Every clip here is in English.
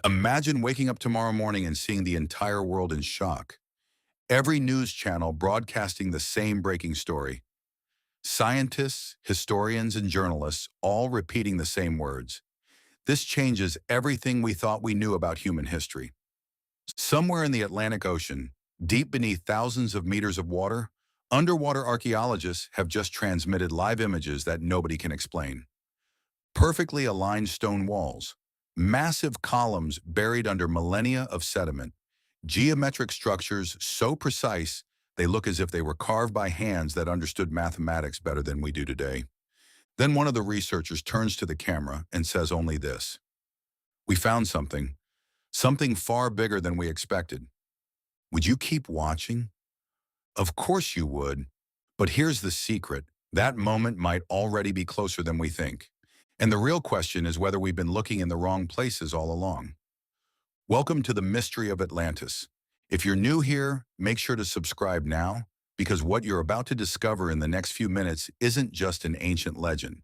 Imagine waking up tomorrow morning and seeing the entire world in shock. Every news channel broadcasting the same breaking story. Scientists, historians, and journalists all repeating the same words. This changes everything we thought we knew about human history. Somewhere in the Atlantic Ocean, deep beneath thousands of meters of water, underwater archaeologists have just transmitted live images that nobody can explain. Perfectly aligned stone walls, massive columns buried under millennia of sediment, geometric structures so precise they look as if they were carved by hands that understood mathematics better than we do today. Then one of the researchers turns to the camera and says only this: "We found something far bigger than we expected. Would you keep watching?" Of course you would. But here's the secret. That moment might already be closer than we think. And the real question is whether we've been looking in the wrong places all along. Welcome to the mystery of Atlantis. If you're new here, make sure to subscribe now, because what you're about to discover in the next few minutes isn't just an ancient legend.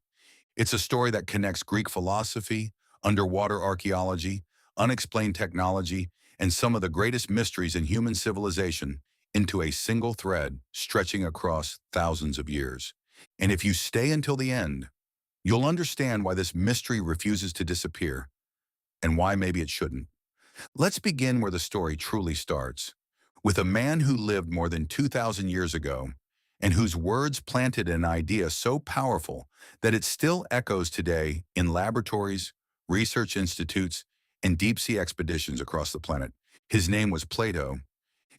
It's a story that connects Greek philosophy, underwater archaeology, unexplained technology, and some of the greatest mysteries in human civilization into a single thread stretching across thousands of years. And if you stay until the end, you'll understand why this mystery refuses to disappear and why maybe it shouldn't. Let's begin where the story truly starts, with a man who lived more than 2,000 years ago and whose words planted an idea so powerful that it still echoes today in laboratories, research institutes, and deep-sea expeditions across the planet. His name was Plato,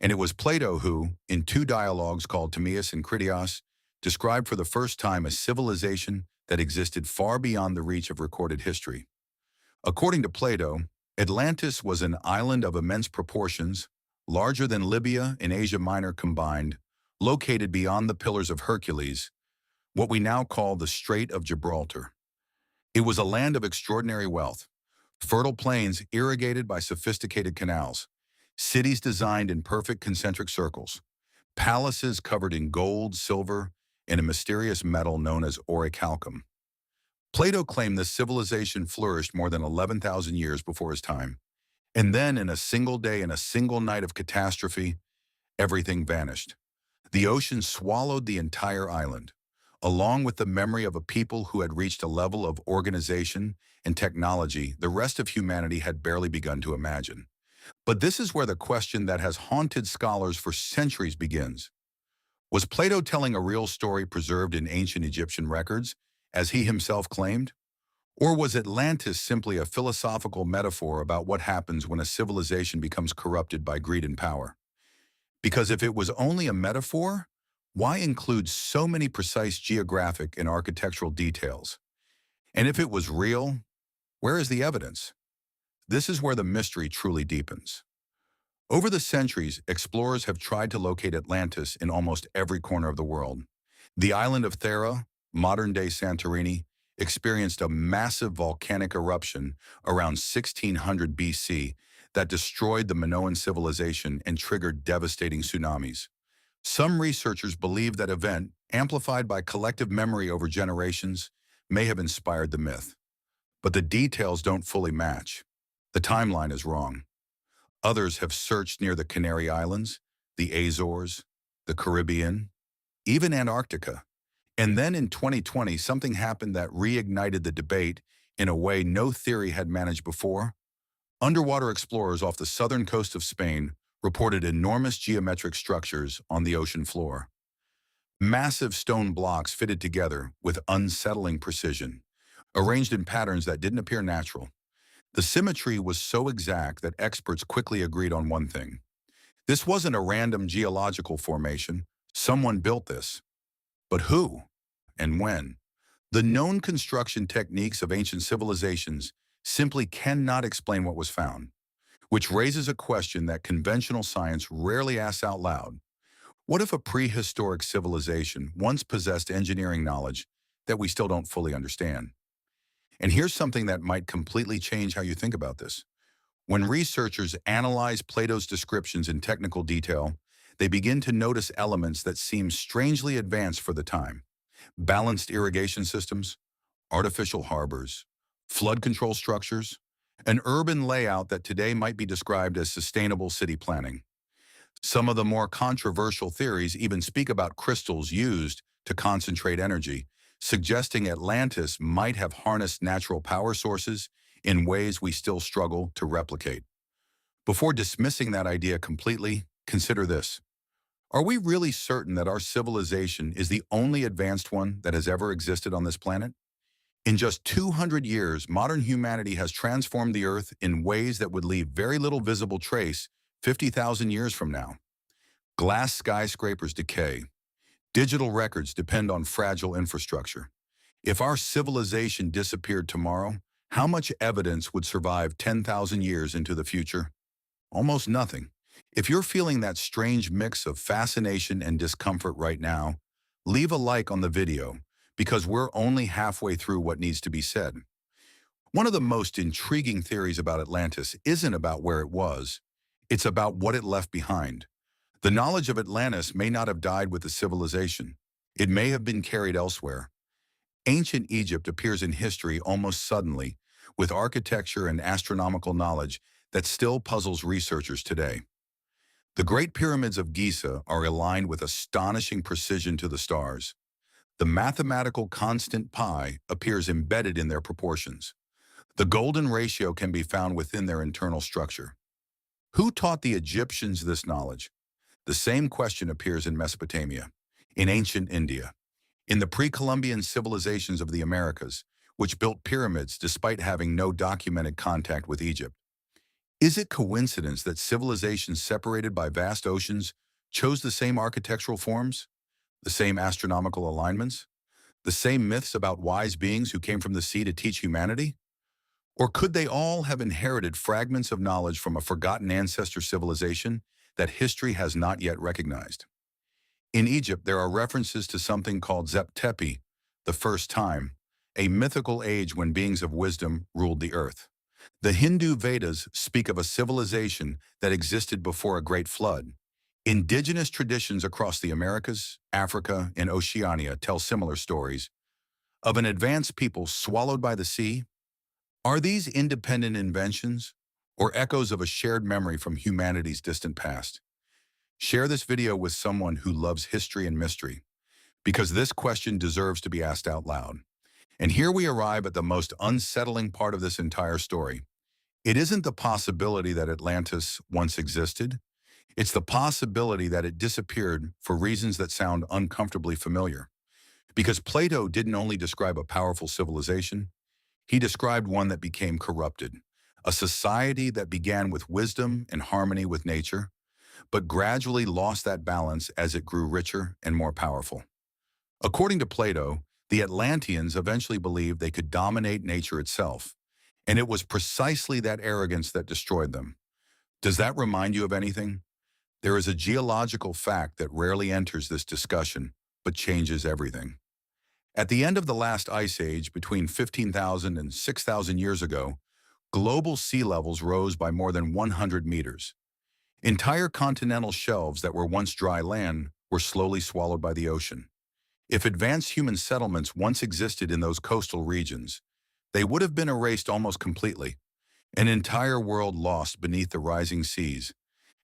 and it was Plato who, in two dialogues called Timaeus and Critias, described for the first time a civilization that existed far beyond the reach of recorded history. According to Plato, Atlantis was an island of immense proportions, larger than Libya and Asia Minor combined, located beyond the Pillars of Hercules, what we now call the Strait of Gibraltar. It was a land of extraordinary wealth, fertile plains irrigated by sophisticated canals, cities designed in perfect concentric circles, palaces covered in gold, silver, and a mysterious metal known as orichalcum. Plato claimed this civilization flourished more than 11,000 years before his time. And then in a single day and a single night of catastrophe, everything vanished. The ocean swallowed the entire island, along with the memory of a people who had reached a level of organization and technology the rest of humanity had barely begun to imagine. But this is where the question that has haunted scholars for centuries begins. Was Plato telling a real story preserved in ancient Egyptian records, as he himself claimed? Or was Atlantis simply a philosophical metaphor about what happens when a civilization becomes corrupted by greed and power? Because if it was only a metaphor, why include so many precise geographic and architectural details? And if it was real, where is the evidence? This is where the mystery truly deepens. Over the centuries, explorers have tried to locate Atlantis in almost every corner of the world. The island of Thera, modern-day Santorini, experienced a massive volcanic eruption around 1600 BC that destroyed the Minoan civilization and triggered devastating tsunamis. Some researchers believe that event, amplified by collective memory over generations, may have inspired the myth. But the details don't fully match. The timeline is wrong. Others have searched near the Canary Islands, the Azores, the Caribbean, even Antarctica. And then in 2020, something happened that reignited the debate in a way no theory had managed before. Underwater explorers off the southern coast of Spain reported enormous geometric structures on the ocean floor. Massive stone blocks fitted together with unsettling precision, arranged in patterns that didn't appear natural. The symmetry was so exact that experts quickly agreed on one thing. This wasn't a random geological formation. Someone built this. But who? And when? The known construction techniques of ancient civilizations simply cannot explain what was found, which raises a question that conventional science rarely asks out loud. What if a prehistoric civilization once possessed engineering knowledge that we still don't fully understand? And here's something that might completely change how you think about this. When researchers analyze Plato's descriptions in technical detail, they begin to notice elements that seem strangely advanced for the time. Balanced irrigation systems, artificial harbors, flood control structures, An urban layout that today might be described as sustainable city planning. Some of the more controversial theories even speak about crystals used to concentrate energy, suggesting Atlantis might have harnessed natural power sources in ways we still struggle to replicate. Before dismissing that idea completely, consider this. Are we really certain that our civilization is the only advanced one that has ever existed on this planet? In just 200 years, modern humanity has transformed the Earth in ways that would leave very little visible trace 50,000 years from now. Glass skyscrapers decay. Digital records depend on fragile infrastructure. If our civilization disappeared tomorrow, how much evidence would survive 10,000 years into the future? Almost nothing. If you're feeling that strange mix of fascination and discomfort right now, leave a like on the video because we're only halfway through what needs to be said. One of the most intriguing theories about Atlantis isn't about where it was, it's about what it left behind. The knowledge of Atlantis may not have died with the civilization. It may have been carried elsewhere. Ancient Egypt appears in history almost suddenly, with architecture and astronomical knowledge that still puzzles researchers today. The Great Pyramids of Giza are aligned with astonishing precision to the stars. The mathematical constant pi appears embedded in their proportions. The golden ratio can be found within their internal structure. Who taught the Egyptians this knowledge? The same question appears in Mesopotamia, in ancient India, in the pre-Columbian civilizations of the Americas, which built pyramids despite having no documented contact with Egypt. Is it coincidence that civilizations separated by vast oceans chose the same architectural forms, the same astronomical alignments, the same myths about wise beings who came from the sea to teach humanity? Or could they all have inherited fragments of knowledge from a forgotten ancestor civilization that history has not yet recognized? In Egypt, there are references to something called Zep-Tepi, the first time, a mythical age when beings of wisdom ruled the earth. The Hindu Vedas speak of a civilization that existed before a great flood. Indigenous traditions across the Americas, Africa, and Oceania tell similar stories of an advanced people swallowed by the sea. Are these independent inventions or echoes of a shared memory from humanity's distant past? Share this video with someone who loves history and mystery, because this question deserves to be asked out loud. And here we arrive at the most unsettling part of this entire story. It isn't the possibility that Atlantis once existed. It's the possibility that it disappeared for reasons that sound uncomfortably familiar. Because Plato didn't only describe a powerful civilization, he described one that became corrupted, a society that began with wisdom and harmony with nature, but gradually lost that balance as it grew richer and more powerful. According to Plato, the Atlanteans eventually believed they could dominate nature itself, and it was precisely that arrogance that destroyed them. Does that remind you of anything? There is a geological fact that rarely enters this discussion, but changes everything. At the end of the last ice age, between 15,000 and 6,000 years ago, global sea levels rose by more than 100 meters. Entire continental shelves that were once dry land were slowly swallowed by the ocean. If advanced human settlements once existed in those coastal regions, they would have been erased almost completely, an entire world lost beneath the rising seas.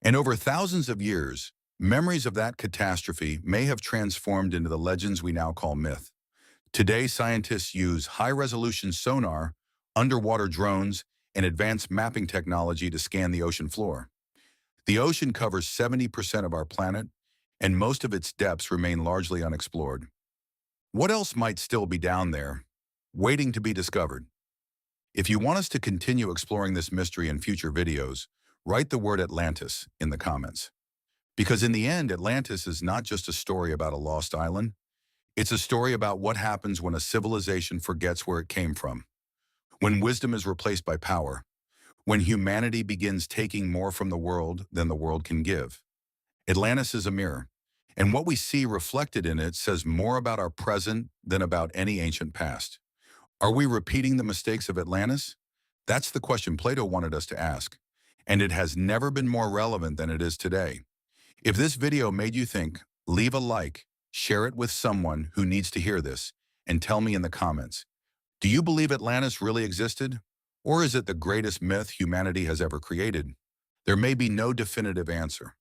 And over thousands of years, memories of that catastrophe may have transformed into the legends we now call myth. Today, scientists use high-resolution sonar, underwater drones, and advanced mapping technology to scan the ocean floor. The ocean covers 70% of our planet, and most of its depths remain largely unexplored. What else might still be down there, waiting to be discovered? If you want us to continue exploring this mystery in future videos, write the word Atlantis in the comments. Because in the end, Atlantis is not just a story about a lost island. It's a story about what happens when a civilization forgets where it came from, when wisdom is replaced by power, when humanity begins taking more from the world than the world can give. Atlantis is a mirror, and what we see reflected in it says more about our present than about any ancient past. Are we repeating the mistakes of Atlantis? That's the question Plato wanted us to ask, and it has never been more relevant than it is today. If this video made you think, leave a like, share it with someone who needs to hear this, and tell me in the comments, do you believe Atlantis really existed, Or is it the greatest myth humanity has ever created? There may be no definitive answer,